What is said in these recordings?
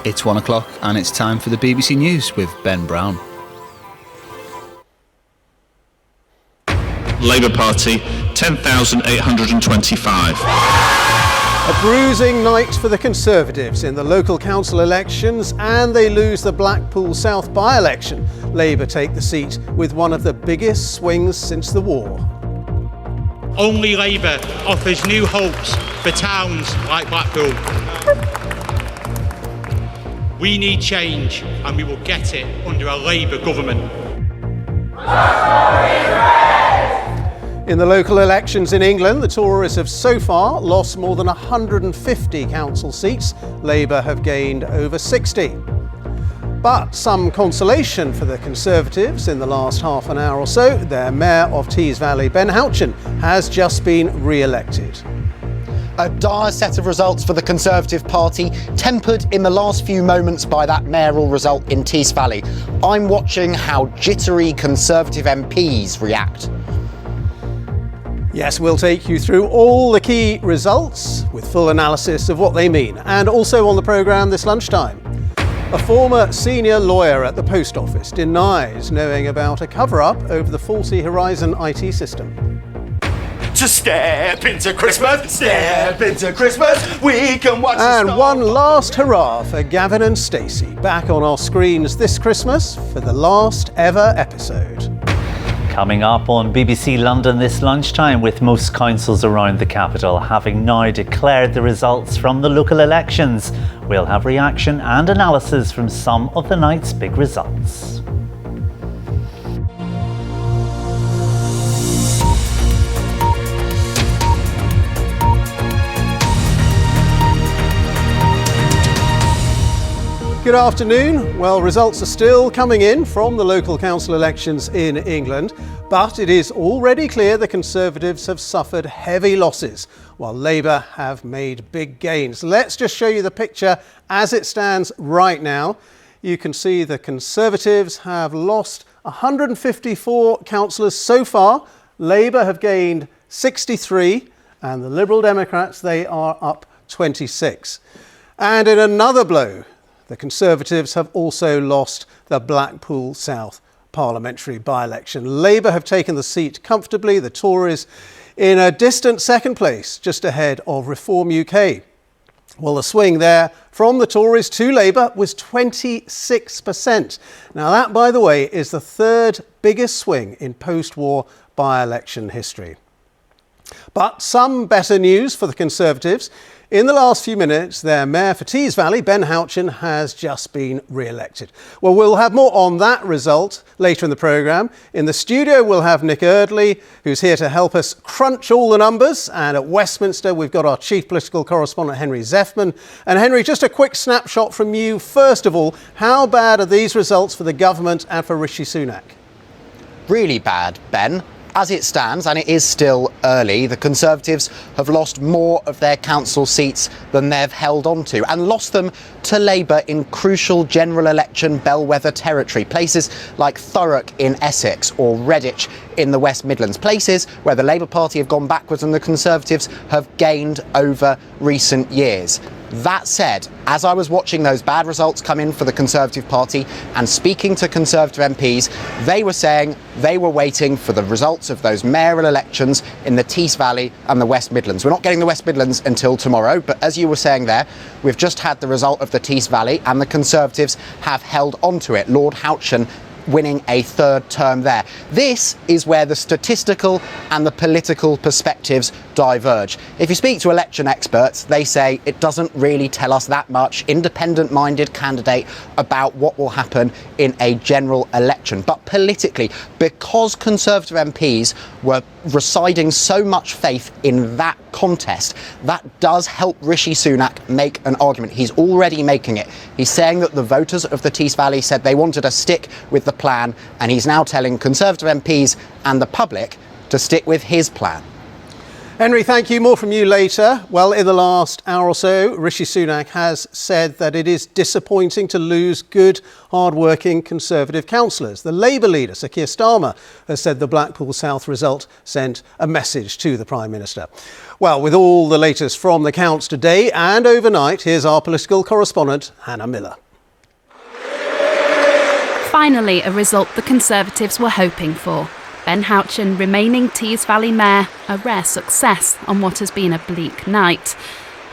It's 1 o'clock and it's time for the BBC News with Ben Brown. Labour Party, 10,825. A bruising night for the Conservatives in the local council elections, and they lose the Blackpool South by-election. Labour take the seat with one of the biggest swings since the war. Only Labour offers new hopes for towns like Blackpool. We need change, and we will get it under a Labour government. In the local elections in England, the Tories have so far lost more than 150 council seats. Labour have gained over 60. But some consolation for the Conservatives in the last half an hour or so. Their Mayor of Tees Valley, Ben Houchen, has just been re-elected. A dire set of results for the Conservative Party, tempered in the last few moments by that mayoral result in Tees Valley. I'm watching how jittery Conservative MPs react. Yes, we'll take you through all the key results with full analysis of what they mean. And also on the programme this lunchtime, a former senior lawyer at the Post Office denies knowing about a cover-up over the faulty Horizon IT system. To step into Christmas, we can watch. And one last hurrah for Gavin and Stacey, back on our screens this Christmas for the last ever episode. Coming up on BBC London this lunchtime, with most councils around the capital having now declared the results from the local elections, we'll have reaction and analysis from some of the night's big results. Good afternoon. Well, results are still coming in from the local council elections in England, but it is already clear the Conservatives have suffered heavy losses, while Labour have made big gains. Let's just show you the picture as it stands right now. You can see the Conservatives have lost 154 councillors so far. Labour have gained 63, and the Liberal Democrats, they are up 26. And in another blow, the Conservatives have also lost the Blackpool South parliamentary by-election. Labour have taken the seat comfortably, the Tories in a distant second place, just ahead of Reform UK. Well, the swing there from the Tories to Labour was 26%. Now that, by the way, is the third biggest swing in post-war by-election history. But some better news for the Conservatives. In the last few minutes, their Mayor for Tees Valley, Ben Houchen, has just been re-elected. Well, we'll have more on that result later in the programme. In the studio, we'll have Nick Eardley, who's here to help us crunch all the numbers. And at Westminster, we've got our chief political correspondent, Henry Zeffman. And Henry, just a quick snapshot from you. First of all, how bad are these results for the government and for Rishi Sunak? Really bad, Ben. As it stands, and it is still early, the Conservatives have lost more of their council seats than they've held on to, and lost them to Labour in crucial general election bellwether territory, places like Thurrock in Essex or Redditch in the West Midlands, places where the Labour Party have gone backwards and the Conservatives have gained over recent years. That said, as I was watching those bad results come in for the Conservative Party and speaking to Conservative MPs, they were saying they were waiting for the results of those mayoral elections in the Tees Valley and the West Midlands. We're not getting the West Midlands until tomorrow, but as you were saying there, we've just had the result of the Tees Valley and the Conservatives have held on to it. Lord Houchen winning a third term there. This is where the statistical and the political perspectives diverge. If you speak to election experts, they say it doesn't really tell us that much, independent-minded candidate, about what will happen in a general election. But politically, because Conservative MPs were residing so much faith in that contest, that does help Rishi Sunak make an argument. He's already making it. He's saying that the voters of the Tees Valley said they wanted to stick with the plan, and he's now telling Conservative MPs and the public to stick with his plan. Henry, thank you. More from you later. Well, in the last hour or so, Rishi Sunak has said that it is disappointing to lose good, hard-working Conservative councillors. The Labour leader, Sir Keir Starmer, has said the Blackpool South result sent a message to the Prime Minister. Well, with all the latest from the counts today and overnight, here's our political correspondent, Hannah Miller. Finally, a result the Conservatives were hoping for. Ben Houchen remaining Tees Valley Mayor, a rare success on what has been a bleak night.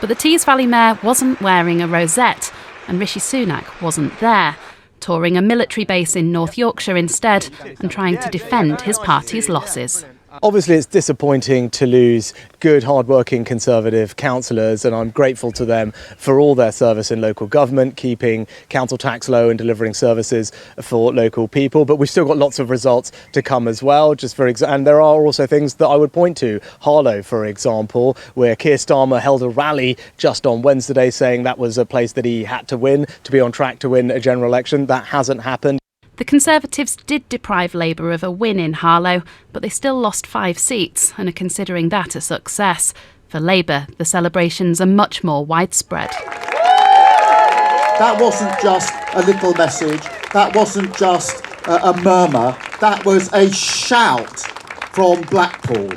But the Tees Valley Mayor wasn't wearing a rosette, and Rishi Sunak wasn't there, touring a military base in North Yorkshire instead and trying to defend his party's losses. Obviously, it's disappointing to lose good, hard-working Conservative councillors, and I'm grateful to them for all their service in local government, keeping council tax low and delivering services for local people. But we've still got lots of results to come as well. And there are also things that I would point to. Harlow, for example, where Keir Starmer held a rally just on Wednesday saying that was a place that he had to win to be on track to win a general election. That hasn't happened. The Conservatives did deprive Labour of a win in Harlow, but they still lost 5 seats and are considering that a success. For Labour, the celebrations are much more widespread. That wasn't just a little message, that wasn't just a murmur, that was a shout from Blackpool.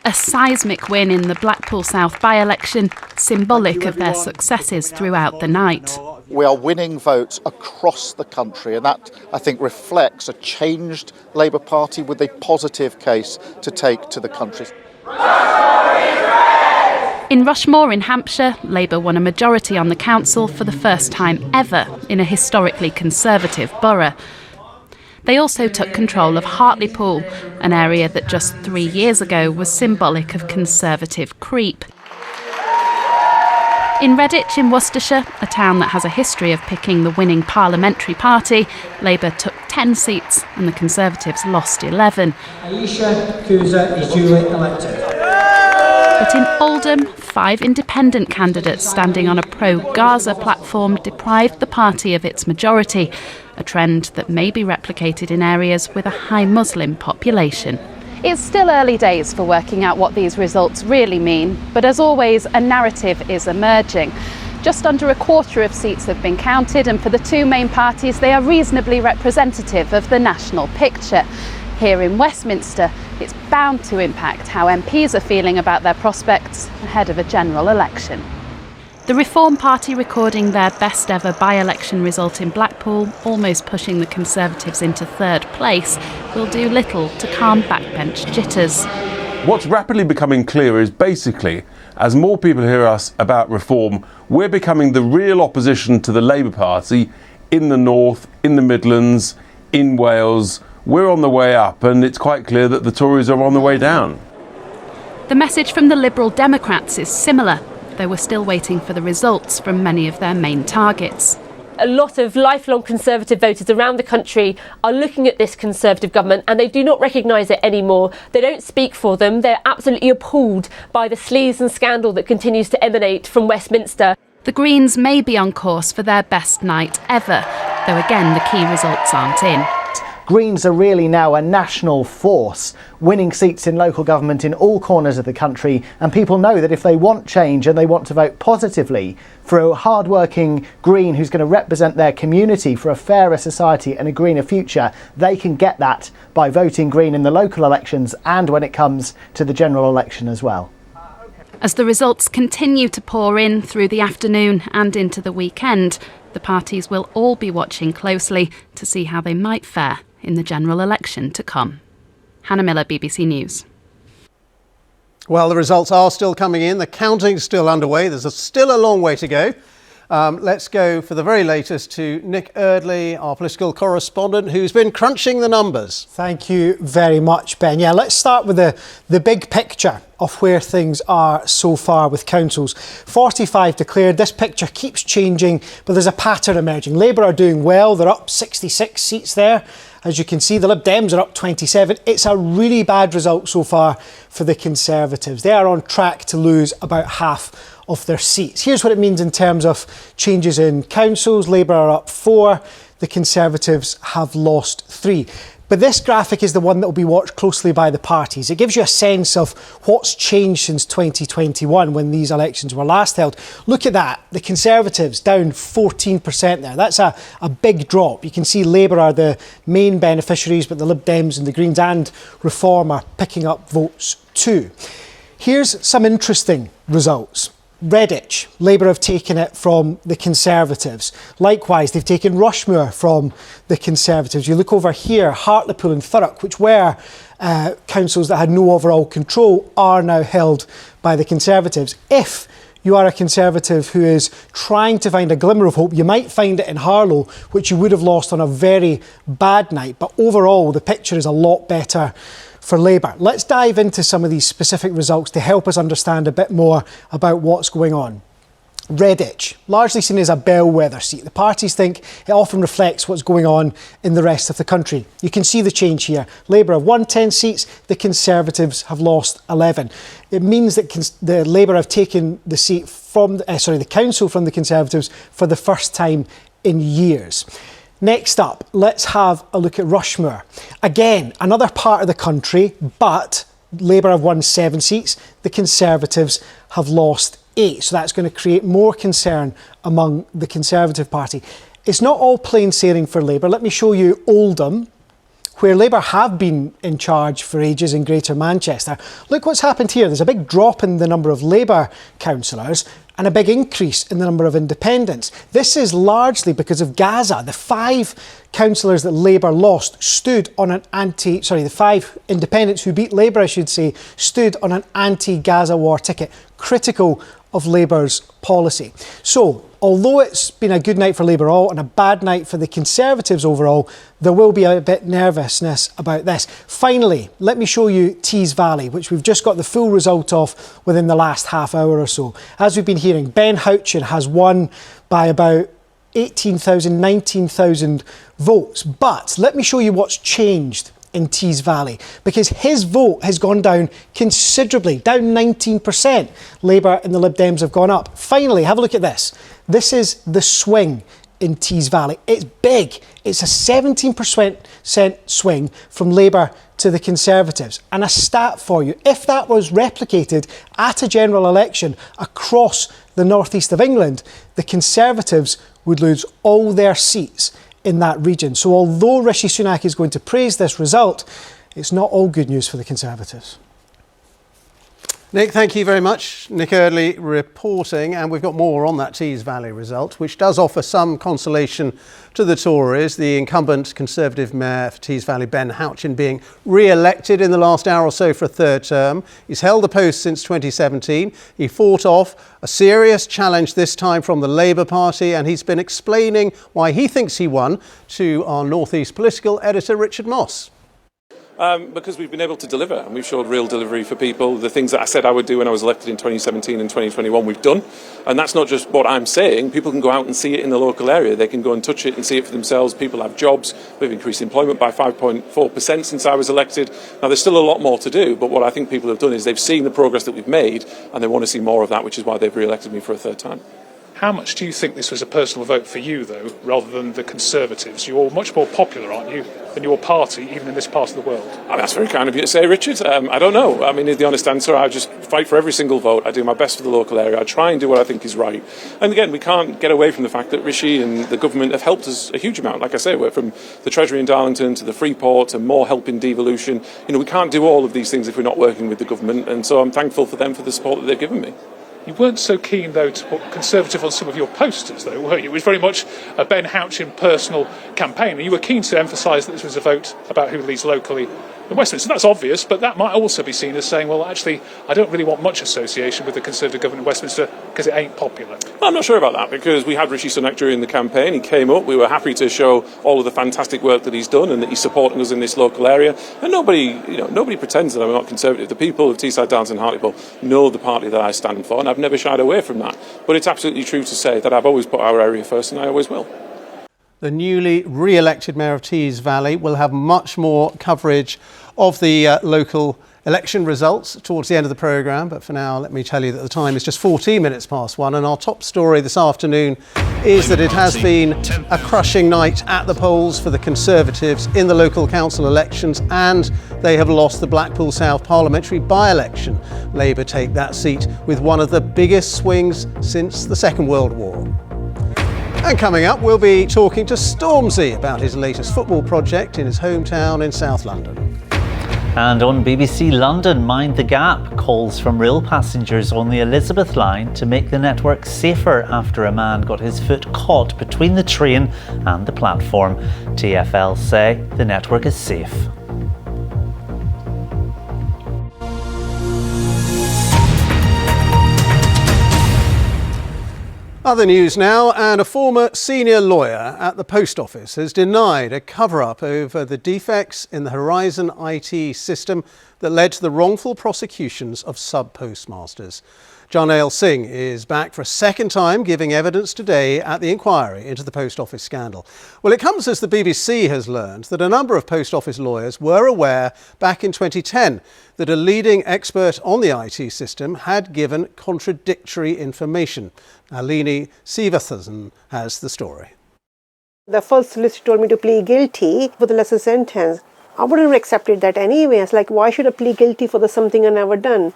A seismic win in the Blackpool South by-election, symbolic of their successes throughout the night. We are winning votes across the country, and that, I think, reflects a changed Labour Party with a positive case to take to the country. In Rushmore in Hampshire, Labour won a majority on the council for the first time ever in a historically Conservative borough. They also took control of Hartlepool, an area that just 3 years ago was symbolic of Conservative creep. In Redditch in Worcestershire, a town that has a history of picking the winning parliamentary party, Labour took 10 seats and the Conservatives lost 11. Aisha Kuza is duly elected. But in Oldham, 5 independent candidates standing on a pro-Gaza platform deprived the party of its majority, a trend that may be replicated in areas with a high Muslim population. It's still early days for working out what these results really mean, but as always, a narrative is emerging. Just under a quarter of seats have been counted, and for the 2 main parties, they are reasonably representative of the national picture. Here in Westminster, it's bound to impact how MPs are feeling about their prospects ahead of a general election. The Reform Party recording their best ever by-election result in Blackpool, almost pushing the Conservatives into 3rd place, will do little to calm backbench jitters. What's rapidly becoming clear is basically, as more people hear us about reform, we're becoming the real opposition to the Labour Party in the North, in the Midlands, in Wales. We're on the way up, and it's quite clear that the Tories are on the way down. The message from the Liberal Democrats is similar. They were still waiting for the results from many of their main targets. A lot of lifelong Conservative voters around the country are looking at this Conservative government and they do not recognise it anymore. They don't speak for them. They're absolutely appalled by the sleaze and scandal that continues to emanate from Westminster. The Greens may be on course for their best night ever, though again the key results aren't in. Greens are really now a national force, winning seats in local government in all corners of the country, and people know that if they want change and they want to vote positively for a hard-working Green who's going to represent their community for a fairer society and a greener future, they can get that by voting Green in the local elections and when it comes to the general election as well. As the results continue to pour in through the afternoon and into the weekend, the parties will all be watching closely to see how they might fare in the general election to come. Hannah Miller, BBC News. Well, the results are still coming in. The counting's still underway. There's still a long way to go. Let's go for the very latest to Nick Eardley, our political correspondent, who's been crunching the numbers. Thank you very much, Ben. Yeah, let's start with the big picture of where things are so far with councils. 45 declared. This picture keeps changing, but there's a pattern emerging. Labour are doing well. They're up 66 seats there. As you can see, the Lib Dems are up 27. It's a really bad result so far for the Conservatives. They are on track to lose about half of their seats. Here's what it means in terms of changes in councils. Labour are up 4. The Conservatives have lost 3. But this graphic is the one that will be watched closely by the parties. It gives you a sense of what's changed since 2021 when these elections were last held. Look at that. The Conservatives down 14% there. That's a big drop. You can see Labour are the main beneficiaries, but the Lib Dems and the Greens and Reform are picking up votes too. Here's some interesting results. Redditch, Labour have taken it from the Conservatives. Likewise, they've taken Rushmore from the Conservatives. You look over here, Hartlepool and Thurrock, which were councils that had no overall control, are now held by the Conservatives. If you are a Conservative who is trying to find a glimmer of hope, you might find it in Harlow, which you would have lost on a very bad night. But overall, the picture is a lot better for Labour. Let's dive into some of these specific results to help us understand a bit more about what's going on. Redditch, largely seen as a bellwether seat. The parties think it often reflects what's going on in the rest of the country. You can see the change here. Labour have won 10 seats, the Conservatives have lost 11. It means that the Labour have taken the seat from the council from the Conservatives for the first time in years. Next up, let's have a look at Rushmore. Again, another part of the country, but Labour have won 7 seats, the Conservatives have lost 8. So that's going to create more concern among the Conservative Party. It's not all plain sailing for Labour. Let me show you Oldham, where Labour have been in charge for ages in Greater Manchester. Look what's happened here. There's a big drop in the number of Labour councillors and a big increase in the number of independents. This is largely because of Gaza. The 5 councillors that Labour lost stood on an the 5 independents who beat Labour, I should say, stood on an anti-Gaza war ticket, critical of Labour's policy. So, although it's been a good night for Labour all and a bad night for the Conservatives overall, there will be a bit nervousness about this. Finally, let me show you Tees Valley, which we've just got the full result of within the last half hour or so. As we've been hearing, Ben Houchin has won by about 18,000, 19,000 votes. But let me show you what's changed in Tees Valley, because his vote has gone down considerably, down 19%. Labour and the Lib Dems have gone up. Finally, have a look at this. This is the swing in Tees Valley. It's big. It's a 17% swing from Labour to the Conservatives. And a stat for you, if that was replicated at a general election across the northeast of England, the Conservatives would lose all their seats in that region. So although Rishi Sunak is going to praise this result, it's not all good news for the Conservatives. Nick, thank you very much. Nick Eardley reporting, and we've got more on that Tees Valley result, which does offer some consolation to the Tories. The incumbent Conservative Mayor for Tees Valley, Ben Houchin, being re-elected in the last hour or so for a third term. He's held the post since 2017. He fought off a serious challenge this time from the Labour Party, and he's been explaining why he thinks he won to our North East political editor, Richard Moss. Because we've been able to deliver, and we've showed real delivery for people. The things that I said I would do when I was elected in 2017 and 2021, we've done. And that's not just what I'm saying. People can go out and see it in the local area. They can go and touch it and see it for themselves. People have jobs. We've increased employment by 5.4% since I was elected. Now, there's still a lot more to do, but what I think people have done is they've seen the progress that we've made, and they want to see more of that, which is why they've re-elected me for a third time. How much do you think this was a personal vote for you, though, rather than the Conservatives? You're much more popular, aren't you, than your party, even in this part of the world? That's very kind of you to say, Richard. I don't know. I mean, the honest answer, I just fight for every single vote. I do my best for the local area. I try and do what I think is right. And again, we can't get away from the fact that Rishi and the government have helped us a huge amount. Like I say, we're from the Treasury in Darlington to the Freeport to more help in devolution. You know, we can't do all of these things if we're not working with the government. And so I'm thankful for them for the support that they've given me. You weren't so keen, though, to put Conservative on some of your posters, though, were you? It was very much a Ben Houchin personal campaign, and you were keen to emphasise that this was a vote about who leads locally in Westminster. That's obvious, but that might also be seen as saying, well, actually, I don't really want much association with the Conservative government in Westminster because it ain't popular. I'm not sure about that, because we had Rishi Sunak during the campaign. He came up. We were happy to show all of the fantastic work that he's done and that he's supporting us in this local area. And nobody pretends that I'm not Conservative. The people of Teesside, Darlington and Hartlepool know the party that I stand for, and I've never shied away from that. But it's absolutely true to say that I've always put our area first, and I always will. The newly re-elected Mayor of Tees Valley will have much more coverage of the local election results towards the end of the programme, but for now let me tell you that the time is just 14 minutes past 1, and our top story this afternoon is that it has been a crushing night at the polls for the Conservatives in the local council elections, and they have lost the Blackpool South parliamentary by-election. Labour take that seat with one of the biggest swings since the Second World War. And coming up, we'll be talking to Stormzy about his latest football project in his hometown in South London. And on BBC London, Mind the Gap calls from rail passengers on the Elizabeth line to make the network safer after a man got his foot caught between the train and the platform. TfL say the network is safe. Other news now, and a former senior lawyer at the Post Office has denied a cover-up over the defects in the Horizon IT system that led to the wrongful prosecutions of sub-postmasters. Jarnail Singh is back for a second time, giving evidence today at the inquiry into the Post Office scandal. Well, it comes as the BBC has learned that a number of Post Office lawyers were aware back in 2010 that a leading expert on the IT system had given contradictory information. Alini Sivathasan has the story. The first solicitor told me to plead guilty for the lesser sentence. I wouldn't have accepted that anyway. It's like, why should I plead guilty for something I never done?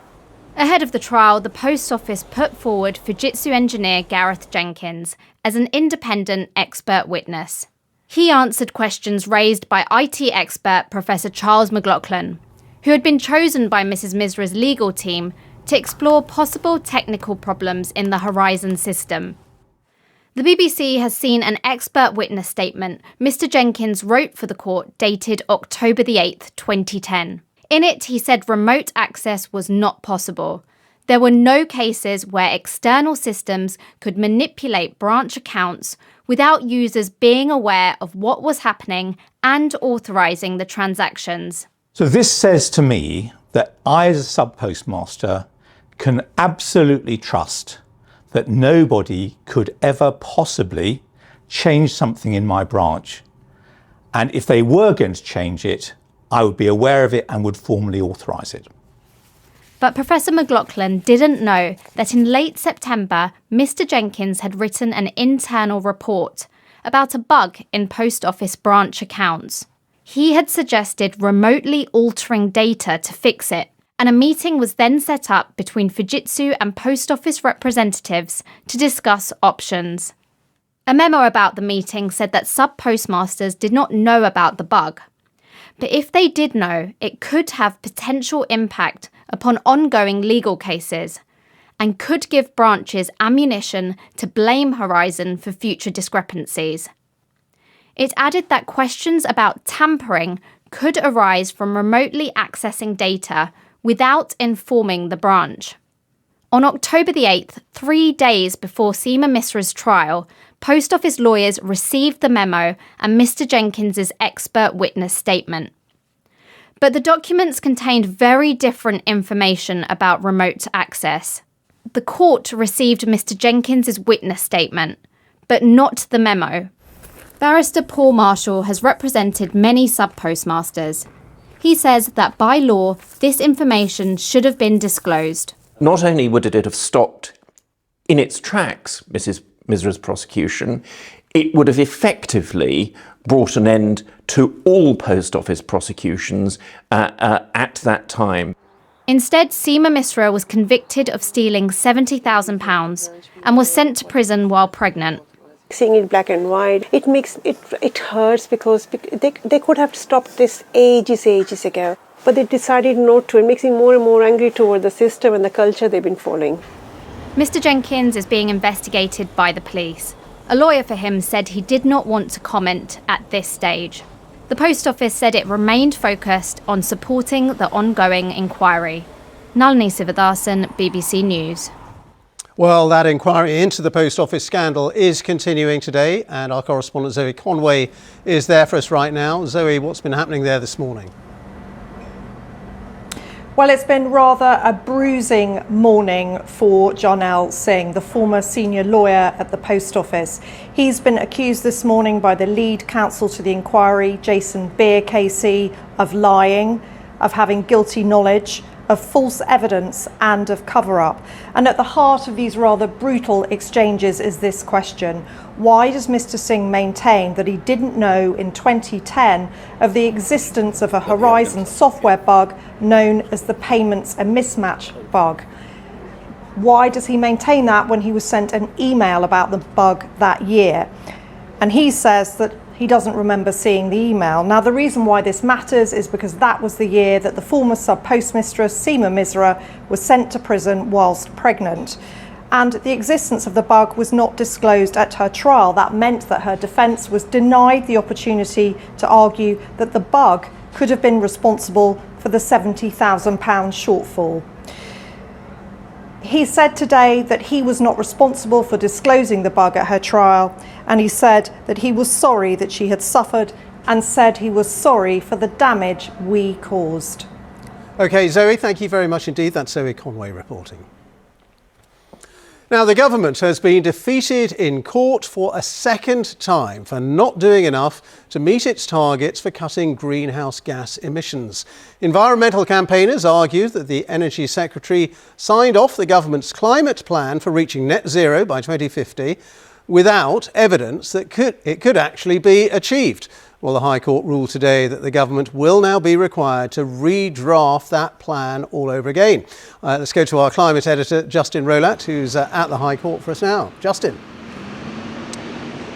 Ahead of the trial, the Post Office put forward Fujitsu engineer Gareth Jenkins as an independent expert witness. He answered questions raised by IT expert Professor Charles McLaughlin, who had been chosen by Mrs. Misra's legal team to explore possible technical problems in the Horizon system. The BBC has seen an expert witness statement Mr. Jenkins wrote for the court dated October the 8th, 2010. In it, he said remote access was not possible. There were no cases where external systems could manipulate branch accounts without users being aware of what was happening and authorising the transactions. So this says to me that I, as a sub-postmaster, can absolutely trust that nobody could ever possibly change something in my branch. And if they were going to change it, I would be aware of it and would formally authorise it. But Professor McLaughlin didn't know that in late September, Mr. Jenkins had written an internal report about a bug in Post Office branch accounts. He had suggested remotely altering data to fix it, and a meeting was then set up between Fujitsu and Post Office representatives to discuss options. A memo about the meeting said that sub-postmasters did not know about the bug. But if they did know, it could have potential impact upon ongoing legal cases and could give branches ammunition to blame Horizon for future discrepancies. It added that questions about tampering could arise from remotely accessing data without informing the branch. On October the 8th, 3 days before Seema Misra's trial, Post Office lawyers received the memo and Mr. Jenkins's expert witness statement. But the documents contained very different information about remote access. The court received Mr. Jenkins's witness statement, but not the memo. Barrister Paul Marshall has represented many sub-postmasters. He says that by law, this information should have been disclosed. Not only would it have stopped in its tracks Mrs. Misra's prosecution, it would have effectively brought an end to all Post Office prosecutions at that time. Instead, Seema Misra was convicted of stealing £70,000 and was sent to prison while pregnant. Seeing it black and white, it hurts because they could have stopped this ages ago. But they decided not to. It makes me more and more angry toward the system and the culture they've been following. Mr. Jenkins is being investigated by the police. A lawyer for him said he did not want to comment at this stage. The Post Office said it remained focused on supporting the ongoing inquiry. Nalini Sivathasan, BBC News. Well, that inquiry into the Post Office scandal is continuing today, and our correspondent Zoe Conway is there for us right now. Zoe, what's been happening there this morning? Well, it's been rather a bruising morning for Jarnail Singh, the former senior lawyer at the Post Office. He's been accused this morning by the lead counsel to the inquiry, Jason Beer KC, of lying. of having guilty knowledge, of false evidence and of cover-up. And at the heart of these rather brutal exchanges is this question: why does Mr. Singh maintain that he didn't know in 2010 of the existence of a Horizon software bug known as the payments and mismatch bug? Why does he maintain that when he was sent an email about the bug that year? And he says that he doesn't remember seeing the email. Now, the reason why this matters is because that was the year that the former sub-postmistress, Seema Misra, was sent to prison whilst pregnant. And the existence of the bug was not disclosed at her trial. That meant that her defence was denied the opportunity to argue that the bug could have been responsible for the £70,000 shortfall. He said today that he was not responsible for disclosing the bug at her trial, and he said that he was sorry that she had suffered and said he was sorry for the damage we caused. OK, Zoe, thank you very much indeed. That's Zoe Conway reporting. Now, the government has been defeated in court for a second time for not doing enough to meet its targets for cutting greenhouse gas emissions. Environmental campaigners argue that the Energy Secretary signed off the government's climate plan for reaching net zero by 2050 without evidence that it could actually be achieved. Well, the High Court ruled today that the government will now be required to redraft that plan all over again. Let's go to our climate editor, Justin Rolat, who's at the High Court for us now. Justin.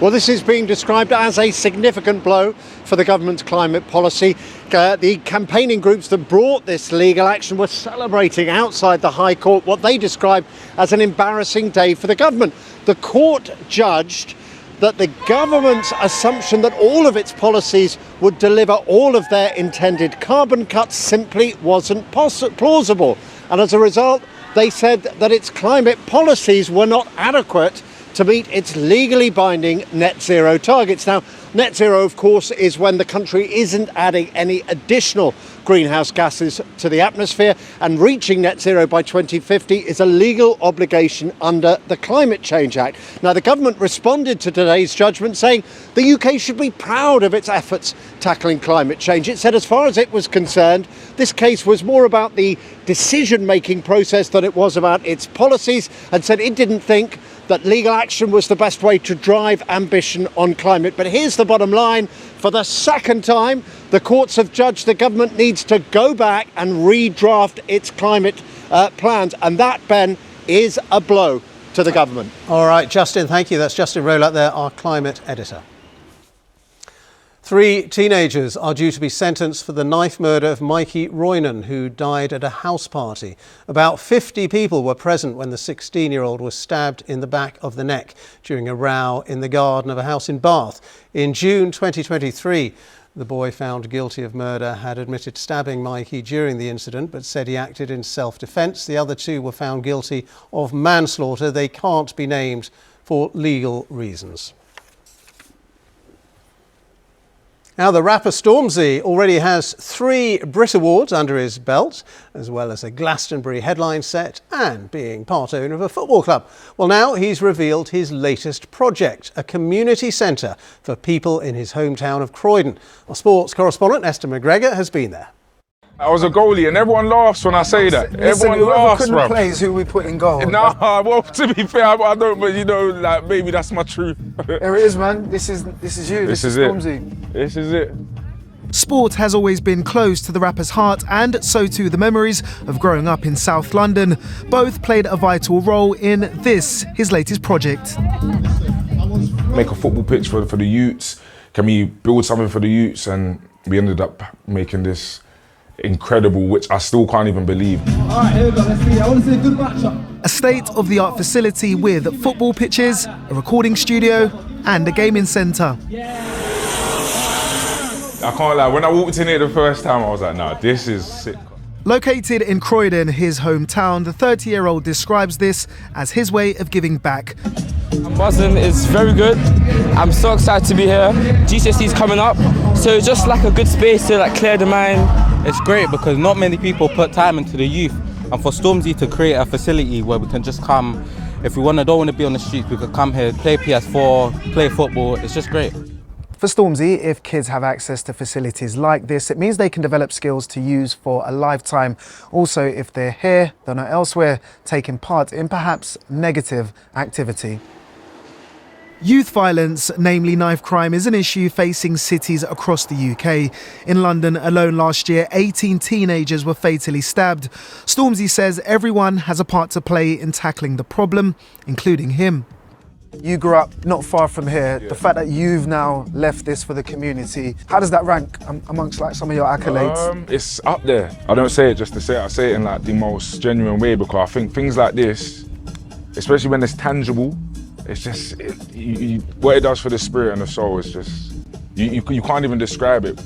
Well, this is being described as a significant blow for the government's climate policy. The campaigning groups that brought this legal action were celebrating outside the High Court what they described as an embarrassing day for the government. The court judged that the government's assumption that all of its policies would deliver all of their intended carbon cuts simply wasn't plausible. And as a result, they said that its climate policies were not adequate to meet its legally binding net zero targets. Now, net zero, of course, is when the country isn't adding any additional greenhouse gases to the atmosphere, and reaching net zero by 2050 is a legal obligation under the Climate Change Act. Now, the government responded to today's judgment saying the UK should be proud of its efforts tackling climate change. It said as far as it was concerned, this case was more about the decision-making process than it was about its policies, and said it didn't think that legal action was the best way to drive ambition on climate. But here's the bottom line. For the second time, the courts have judged the government needs to go back and redraft its climate plans. And that, Ben, is a blow to the government. All right, Justin, thank you. That's Justin Rolat there, our climate editor. 3 teenagers are due to be sentenced for the knife murder of Mikey Roynan, who died at a house party. About 50 people were present when the 16-year-old was stabbed in the back of the neck during a row in the garden of a house in Bath. In June 2023, the boy found guilty of murder had admitted stabbing Mikey during the incident, but said he acted in self-defence. The other 2 were found guilty of manslaughter. They can't be named for legal reasons. Now, the rapper Stormzy already has 3 Brit Awards under his belt, as well as a Glastonbury headline set and being part owner of a football club. Well, now he's revealed his latest project, a community centre for people in his hometown of Croydon. Our sports correspondent Esther McGregor has been there. I was a goalie and everyone laughs when I say that. Listen, everyone laughs, couldn't bro. play is who we put in goal. Nah, well, to be fair, I don't, but you know, like, maybe that's my truth. There it is, man. This is you. This is Stormzy. This is it. Sport has always been close to the rapper's heart, and so too the memories of growing up in South London. Both played a vital role in this, his latest project. Make a football pitch for the youths. Can we build something for the youths? And we ended up making this incredible, which I still can't even believe. All right, here we go. Let's see. I want to see a good matchup. A state-of-the-art facility with football pitches, a recording studio, and a gaming centre. I can't lie, when I walked in here the first time, I was like, nah, this is sick. Located in Croydon, his hometown, the 30-year-old describes this as his way of giving back. I'm buzzing, it's very good. I'm so excited to be here. GCSE's coming up, so it's just like a good space to like clear the mind. It's great because not many people put time into the youth, and for Stormzy to create a facility where we can just come, if we don't want to be on the streets, we could come here, play PS4, play football. It's just great. For Stormzy, if kids have access to facilities like this, it means they can develop skills to use for a lifetime. Also, if they're here, they're not elsewhere, taking part in perhaps negative activity. Youth violence, namely knife crime, is an issue facing cities across the UK. In London alone last year, 18 teenagers were fatally stabbed. Stormzy says everyone has a part to play in tackling the problem, including him. You grew up not far from here. The fact that you've now left this for the community, how does that rank amongst like some of your accolades? It's up there. I don't say it just to say it. I say it in like the most genuine way, because I think things like this, especially when it's tangible, it's just what it does for the spirit and the soul is just you can't even describe it.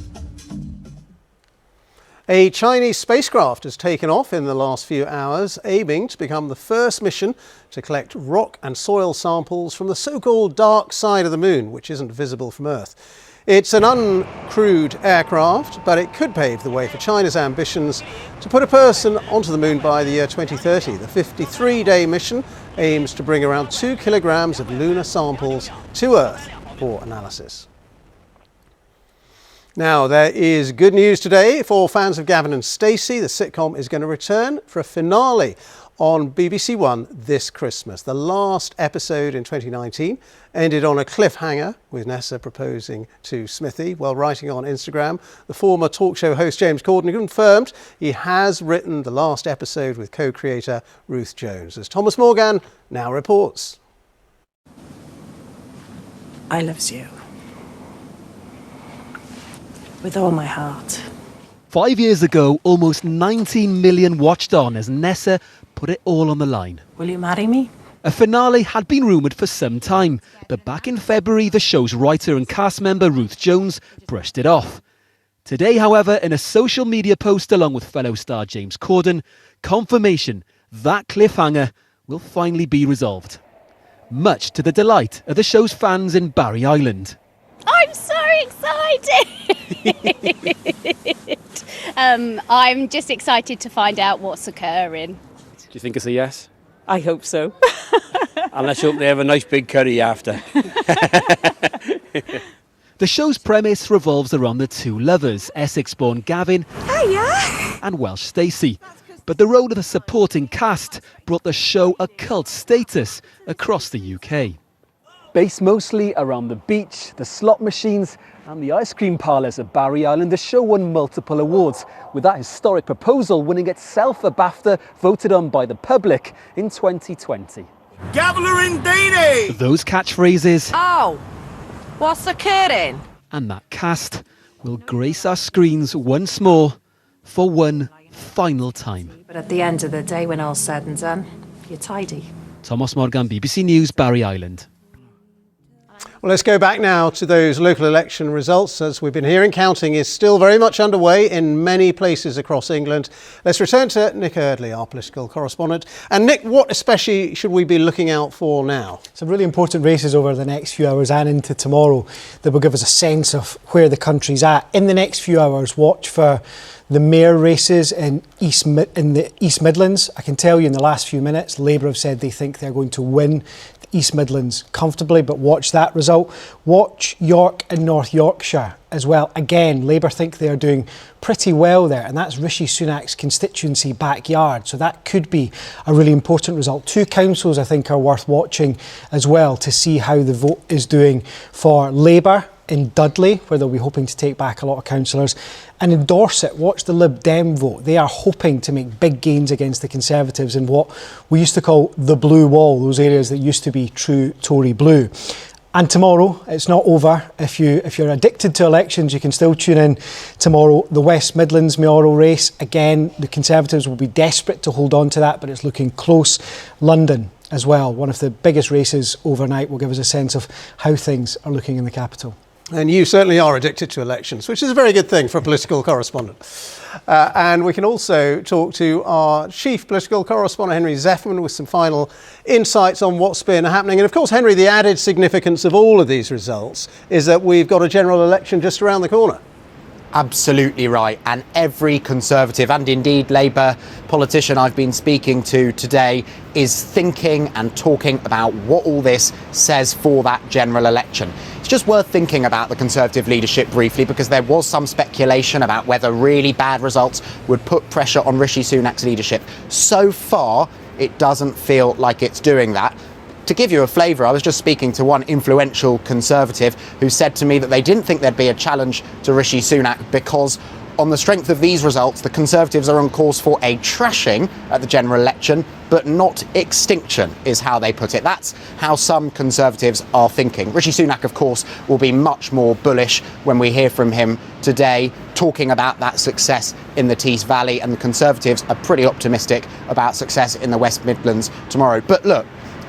A Chinese spacecraft has taken off in the last few hours, aiming to become the first mission to collect rock and soil samples from the so-called dark side of the moon, which isn't visible from Earth. It's an uncrewed aircraft, but it could pave the way for China's ambitions to put a person onto the moon by the year 2030. The 53-day mission aims to bring around 2 kilograms of lunar samples to Earth for analysis. Now, there is good news today for fans of Gavin and Stacey. The sitcom is going to return for a finale on BBC One this Christmas. The last episode in 2019 ended on a cliffhanger, with Nessa proposing to Smithy while writing on Instagram. The former talk show host James Corden confirmed he has written the last episode with co-creator Ruth Jones. As Thomas Morgan now reports. I loves you. With all my heart. 5 years ago, almost 19 million watched on as Nessa put it all on the line. Will you marry me? A finale had been rumoured for some time, but back in February, the show's writer and cast member Ruth Jones brushed it off. Today, however, in a social media post along with fellow star James Corden, confirmation that cliffhanger will finally be resolved. Much to the delight of the show's fans in Barry Island. I'm so excited! I'm just excited to find out what's occurring. Do you think it's a yes? I hope so. And let's hope they have a nice big curry after. The show's premise revolves around the two lovers, Essex-born Gavin and Welsh Stacey. But the role of the supporting cast brought the show a cult status across the UK. Based mostly around the beach, the slot machines and the ice cream parlours of Barry Island, the show won multiple awards, with that historic proposal winning itself a BAFTA voted on by the public in 2020. Gavelering Dini! Those catchphrases Oh, what's occurring? and that cast will grace our screens once more for one final time. But at the end of the day, when all's said and done, you're tidy. Thomas Morgan, BBC News, Barry Island. Well, let's go back now to those local election results. As we've been hearing, counting is still very much underway in many places across England. Let's return to Nick Eardley, our political correspondent. And Nick, what especially should we be looking out for now? Some really important races over the next few hours and into tomorrow that will give us a sense of where the country's at. In the next few hours, watch for the mayor races in the East Midlands. I can tell you in the last few minutes, Labour have said they think they're going to win the East Midlands comfortably, but watch that result. Watch York and North Yorkshire as well. Again, Labour think they are doing pretty well there, and that's Rishi Sunak's constituency backyard, so that could be a really important result. Two councils I think are worth watching as well to see how the vote is doing for Labour in Dudley, where they'll be hoping to take back a lot of councillors. And in Dorset, watch the Lib Dem vote. They are hoping to make big gains against the Conservatives in what we used to call the blue wall, those areas that used to be true Tory blue. And tomorrow, it's not over. If you're addicted to elections, you can still tune in tomorrow. The West Midlands mayoral race, again, the Conservatives will be desperate to hold on to that, but it's looking close. London as well, one of the biggest races overnight, will give us a sense of how things are looking in the capital. And you certainly are addicted to elections, which is a very good thing for a political correspondent. And we can also talk to our chief political correspondent, Henry Zeffman, with some final insights on what's been happening. And of course, Henry, the added significance of all of these results is that we've got a general election just around the corner. absolutely right. And every Conservative and indeed Labour politician I've been speaking to today is thinking and talking about what all this says for that general election. It's just worth thinking about the Conservative leadership briefly, because there was some speculation about whether really bad results would put pressure on Rishi Sunak's leadership. So far, it doesn't feel like it's doing that. To give you a flavour, I was just speaking to one influential Conservative who said to me that they didn't think there'd be a challenge to Rishi Sunak because on the strength of these results, the Conservatives are on course for a trashing at the general election, but not extinction, is how they put it. That's how some Conservatives are thinking. Rishi Sunak, of course, will be much more bullish when we hear from him today, talking about that success in the Tees Valley, and the Conservatives are pretty optimistic about success in the West Midlands tomorrow. But look,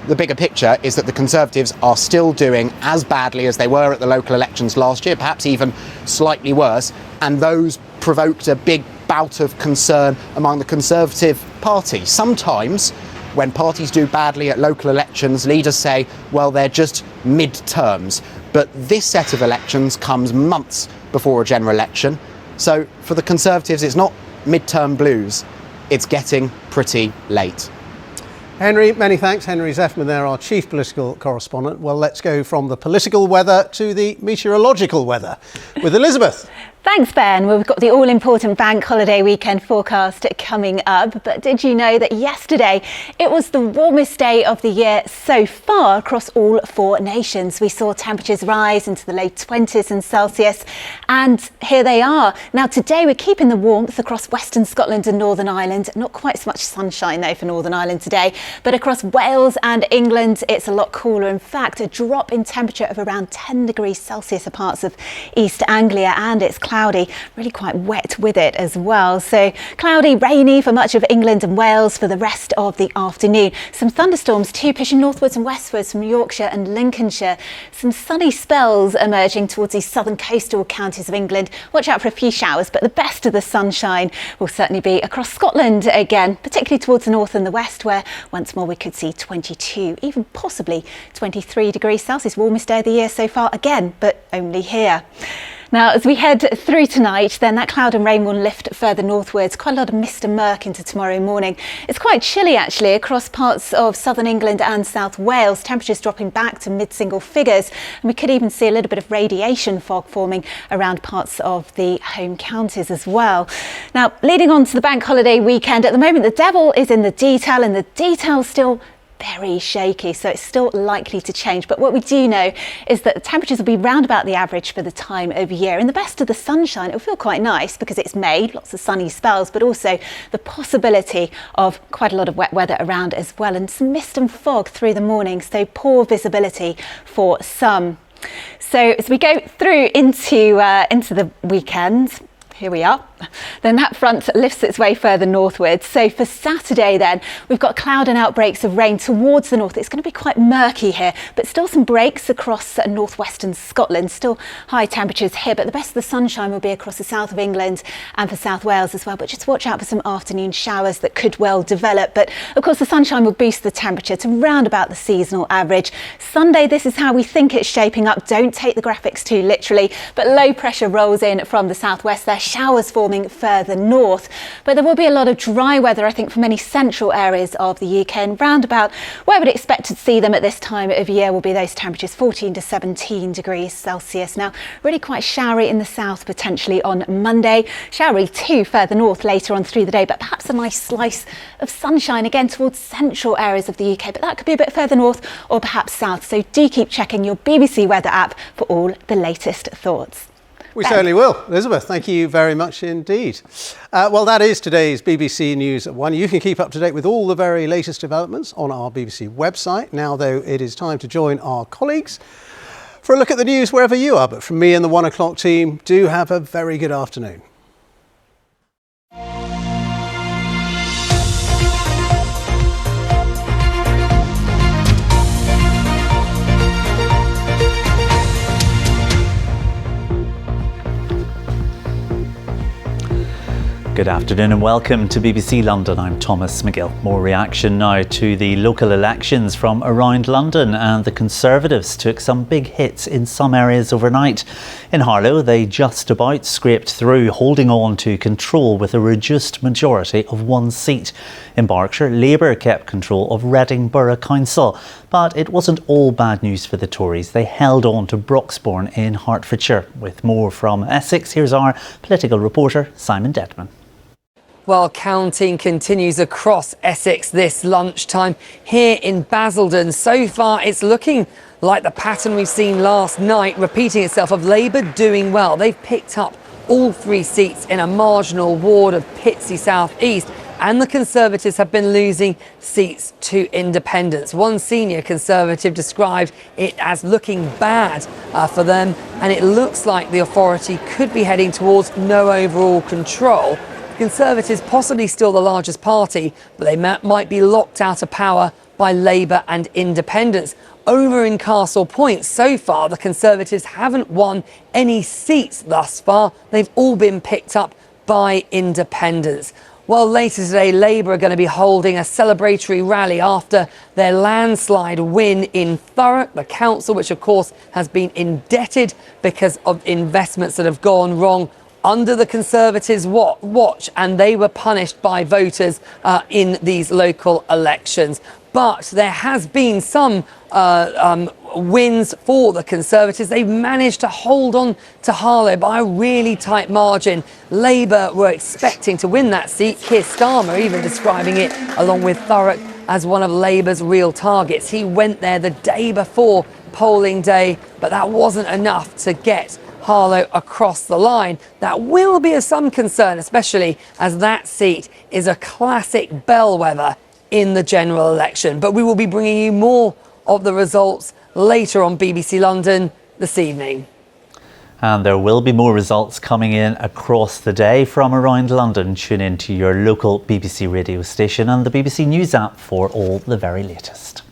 the bigger picture is that the Conservatives are still doing as badly as they were at the local elections last year, perhaps even slightly worse, and those provoked a big bout of concern among the Conservative Party. Sometimes, when parties do badly at local elections, leaders say, well, they're just mid-terms. But this set of elections comes months before a general election. So for the Conservatives, it's not mid-term blues, it's getting pretty late. Henry, many thanks. Henry Zeffman there, our chief political correspondent. Well, let's go from the political weather to the meteorological weather with Elizabeth. Thanks, Ben. Well, we've got the all-important bank holiday weekend forecast coming up. But did you know that yesterday it was the warmest day of the year so far across all 4 nations? We saw temperatures rise into the late 20s in Celsius, and here they are. Now, today we're keeping the warmth across Western Scotland and Northern Ireland. Not quite so much sunshine, though, for Northern Ireland today. But across Wales and England, it's a lot cooler. In fact, a drop in temperature of around 10 degrees Celsius for parts of East Anglia, and it's cloudy, really quite wet with it as well. So cloudy, rainy for much of England and Wales for the rest of the afternoon. Some thunderstorms too, pushing northwards and westwards from Yorkshire and Lincolnshire. Some sunny spells emerging towards the southern coastal counties of England. Watch out for a few showers, but the best of the sunshine will certainly be across Scotland again, particularly towards the north and the west, where once more we could see 22, even possibly 23 degrees Celsius. Warmest day of the year so far again, but only here. Now, as we head through tonight, then that cloud and rain will lift further northwards. Quite a lot of mist and murk into tomorrow morning. It's quite chilly, actually, across parts of southern England and South Wales. Temperatures dropping back to mid-single figures. And we could even see a little bit of radiation fog forming around parts of the home counties as well. Now, leading on to the bank holiday weekend, at the moment, the devil is in the detail, and the detail's still very shaky, so it's still likely to change. But what we do know is that the temperatures will be round about the average for the time of year. In the best of the sunshine, it'll feel quite nice because it's May, lots of sunny spells, but also the possibility of quite a lot of wet weather around as well, and some mist and fog through the morning, so poor visibility for some. So as we go through into the weekend, here we are. Then that front lifts its way further northwards. So for Saturday then, we've got cloud and outbreaks of rain towards the north. It's going to be quite murky here, but still some breaks across northwestern Scotland. Still high temperatures here, but the best of the sunshine will be across the south of England and for South Wales as well. But just watch out for some afternoon showers that could well develop. But of course, the sunshine will boost the temperature to round about the seasonal average. Sunday, this is how we think it's shaping up. Don't take the graphics too literally, but low pressure rolls in from the southwest there. Showers forming further north, but there will be a lot of dry weather, I think, for many central areas of the UK, and round about where we'd expect to see them at this time of year will be those temperatures 14 to 17 degrees Celsius. Now, really quite showery in the south potentially on Monday, showery too further north later on through the day, but perhaps a nice slice of sunshine again towards central areas of the UK, but that could be a bit further north or perhaps south, so do keep checking your BBC weather app for all the latest thoughts. We certainly will. Elizabeth, thank you very much indeed. Well, that is today's BBC News at 1. You can keep up to date with all the very latest developments on our BBC website. Now, though, it is time to join our colleagues for a look at the news wherever you are. But from me and the 1 o'clock team, do have a very good afternoon. Good Good afternoon and welcome to BBC London. I'm Thomas McGill. More reaction now to the local elections from around London, and the Conservatives took some big hits in some areas overnight. In Harlow, they just about scraped through, holding on to control with a reduced majority of one seat. In Berkshire, Labour kept control of Reading Borough Council, but it wasn't all bad news for the Tories. They held on to Broxbourne in Hertfordshire. With more from Essex, here's our political reporter, Simon Dedman. Well, counting continues across Essex this lunchtime. Here in Basildon, so far it's looking like the pattern we've seen last night repeating itself, of Labour doing well. They've picked up all 3 seats in a marginal ward of Pitsea South East, and the Conservatives have been losing seats to independents. One senior Conservative described it as looking bad for them, and it looks like the authority could be heading towards no overall control. Conservatives possibly still the largest party, but they might be locked out of power by Labour and independents. Over in Castle Point, so far the Conservatives haven't won any seats thus far. They've all been picked up by independents. Well, later today, Labour are going to be holding a celebratory rally after their landslide win in Thurrock, the council, which of course has been indebted because of investments that have gone wrong under the Conservatives' watch, and they were punished by voters in these local elections. But there has been some wins for the Conservatives. They've managed to hold on to Harlow by a really tight margin. Labour were expecting to win that seat. Keir Starmer even describing it, along with Thurrock, as one of Labour's real targets. He went there the day before polling day, but that wasn't enough to get Harlow across the line. That will be of some concern, especially as that seat is a classic bellwether in the general election. But we will be bringing you more of the results later on BBC London this evening. And there will be more results coming in across the day from around London. Tune in to your local BBC radio station and the BBC News app for all the very latest.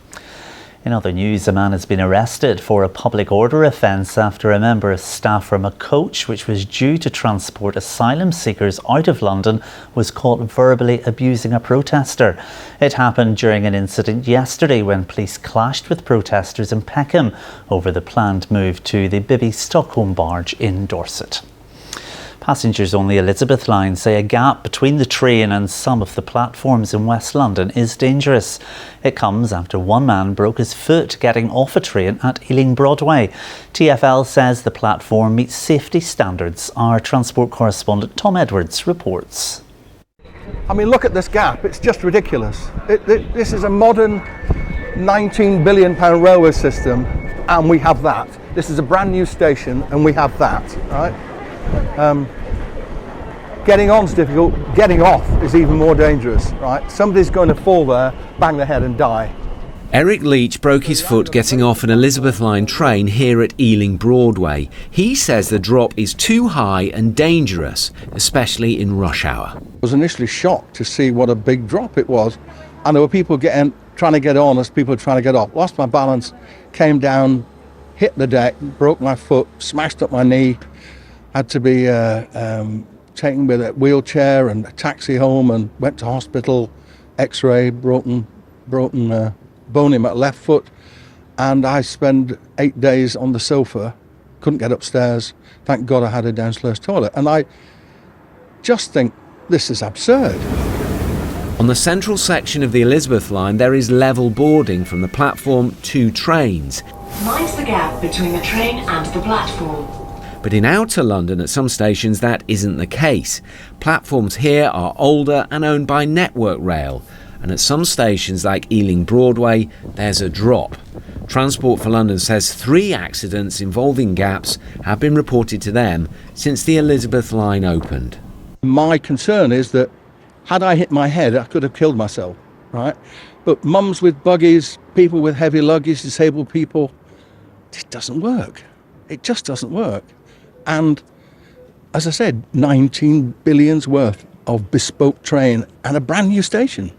In other news, a man has been arrested for a public order offence after a member of staff from a coach which was due to transport asylum seekers out of London was caught verbally abusing a protester. It happened during an incident yesterday when police clashed with protesters in Peckham over the planned move to the Bibby Stockholm barge in Dorset. Passengers on the Elizabeth line say a gap between the train and some of the platforms in West London is dangerous. It comes after one man broke his foot getting off a train at Ealing Broadway. TfL says the platform meets safety standards. Our transport correspondent Tom Edwards reports. I mean, look at this gap. It's just ridiculous. This is a modern £19 billion railway system, and we have that. This is a brand new station, and we have that, right? Getting on's difficult, getting off is even more dangerous, right? Somebody's going to fall there, bang their head and die. Eric Leach broke his foot getting off an Elizabeth line train here at Ealing Broadway. He says the drop is too high and dangerous, especially in rush hour. I was initially shocked to see what a big drop it was, and there were people trying to get on as people trying to get off. Lost my balance, came down, hit the deck, broke my foot, smashed up my knee. Had to be taken with a wheelchair and a taxi home, and went to hospital, x-ray, broken bone in my left foot, and I spent 8 days on the sofa, couldn't get upstairs. Thank God I had a downstairs toilet, and I just think this is absurd. On the central section of the Elizabeth line, there is level boarding from the platform to trains. Mind the gap between the train and the platform. But in outer London, at some stations, that isn't the case. Platforms here are older and owned by Network Rail. And at some stations, like Ealing Broadway, there's a drop. Transport for London says 3 accidents involving gaps have been reported to them since the Elizabeth line opened. My concern is that had I hit my head, I could have killed myself, right? But mums with buggies, people with heavy luggage, disabled people, it doesn't work. It just doesn't work. And as I said, 19 billion's worth of bespoke train and a brand new station.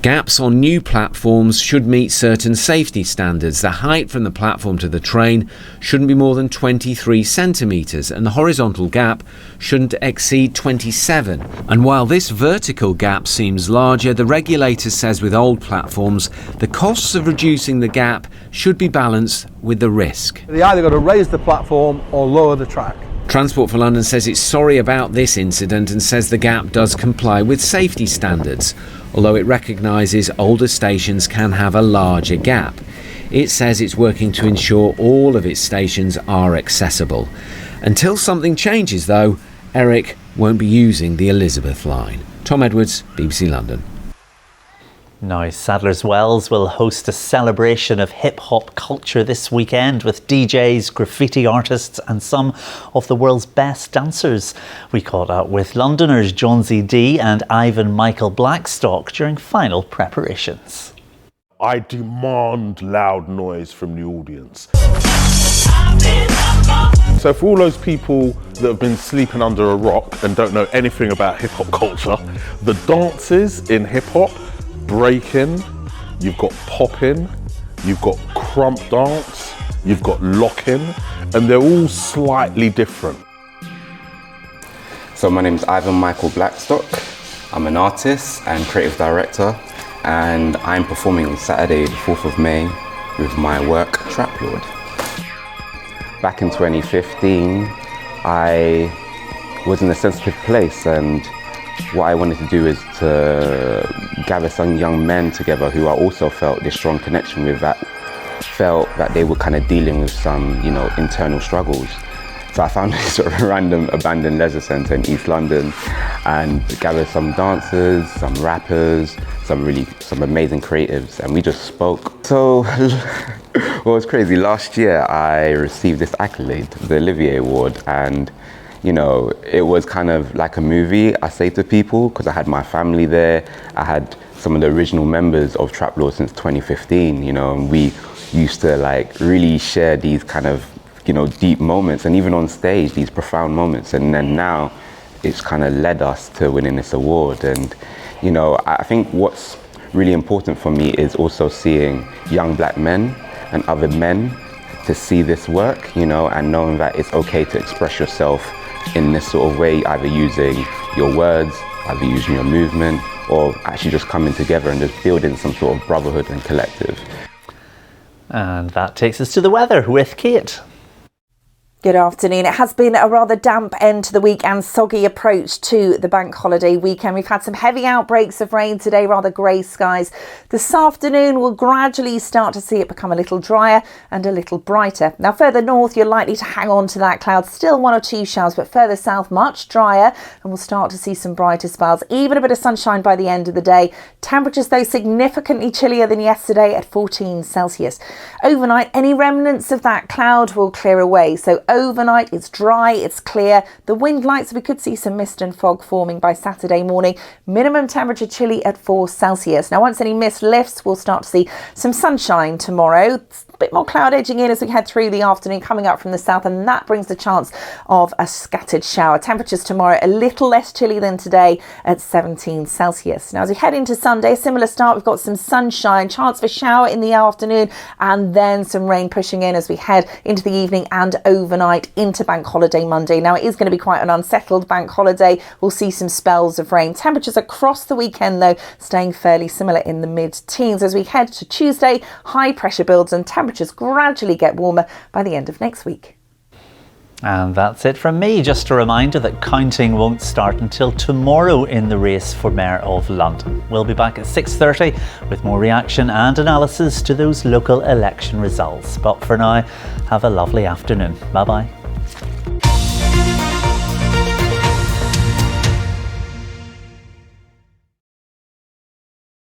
Gaps on new platforms should meet certain safety standards. The height from the platform to the train shouldn't be more than 23 centimetres and the horizontal gap shouldn't exceed 27. And while this vertical gap seems larger, the regulator says with old platforms, the costs of reducing the gap should be balanced with the risk. They either got to raise the platform or lower the track. Transport for London says it's sorry about this incident and says the gap does comply with safety standards, although it recognises older stations can have a larger gap. It says it's working to ensure all of its stations are accessible. Until something changes though, Eric won't be using the Elizabeth line. Tom Edwards, BBC London. Now, Sadler's Wells will host a celebration of hip-hop culture this weekend with DJs, graffiti artists and some of the world's best dancers. We caught up with Londoners Johnsy D and Ivan Michael Blackstock during final preparations. I demand loud noise from the audience. So for all those people that have been sleeping under a rock and don't know anything about hip-hop culture, the dances in hip-hop, breaking, you've got popping, you've got crump dance, you've got locking, and they're all slightly different. So my name is Ivan Michael Blackstock. I'm an artist and creative director, and I'm performing on Saturday, the 4th of May, with my work Trap Lord. Back in 2015, I was in a sensitive place, and what I wanted to do is to gather some young men together who I also felt this strong connection with, that felt that they were kind of dealing with some, internal struggles. So I found this sort of random abandoned leisure centre in East London and gathered some dancers, some rappers, some amazing creatives, and we just spoke. So, well, it was crazy. Last year I received this accolade, the Olivier Award, and it was kind of like a movie, I say to people, because I had my family there. I had some of the original members of Trap Lord since 2015, and we used to really share these kind of, deep moments, and even on stage, these profound moments. And then now it's kind of led us to winning this award. And, I think what's really important for me is also seeing young black men and other men to see this work, and knowing that it's okay to express yourself in this sort of way, either using your words, either using your movement, or actually just coming together and just building some sort of brotherhood and collective. And that takes us to the weather with Kate. Good afternoon. It has been a rather damp end to the week and soggy approach to the bank holiday weekend. We've had some heavy outbreaks of rain today, rather grey skies. This afternoon we'll gradually start to see it become a little drier and a little brighter. Now further north you're likely to hang on to that cloud, still one or two showers, but further south much drier, and we'll start to see some brighter spells, even a bit of sunshine by the end of the day. Temperatures though significantly chillier than yesterday at 14 Celsius. Overnight any remnants of that cloud will clear away, so overnight it's dry, it's clear. The wind lights, we could see some mist and fog forming by Saturday morning. Minimum temperature chilly at 4 Celsius. Now once any mist lifts, we'll start to see some sunshine tomorrow. A bit more cloud edging in as we head through the afternoon, coming up from the south, and that brings the chance of a scattered shower. Temperatures tomorrow a little less chilly than today at 17 Celsius. Now as we head into Sunday, similar start, we've got some sunshine, chance for shower in the afternoon, and then some rain pushing in as we head into the evening and overnight into Bank Holiday Monday. Now it is going to be quite an unsettled bank holiday. We'll see some spells of rain. Temperatures across the weekend though staying fairly similar in the mid-teens. As we head to Tuesday, high pressure builds and temperatures gradually get warmer by the end of next week. And that's it from me. Just a reminder that counting won't start until tomorrow in the race for Mayor of London. We'll be back at 6:30 with more reaction and analysis to those local election results. But for now, have a lovely afternoon. Bye bye.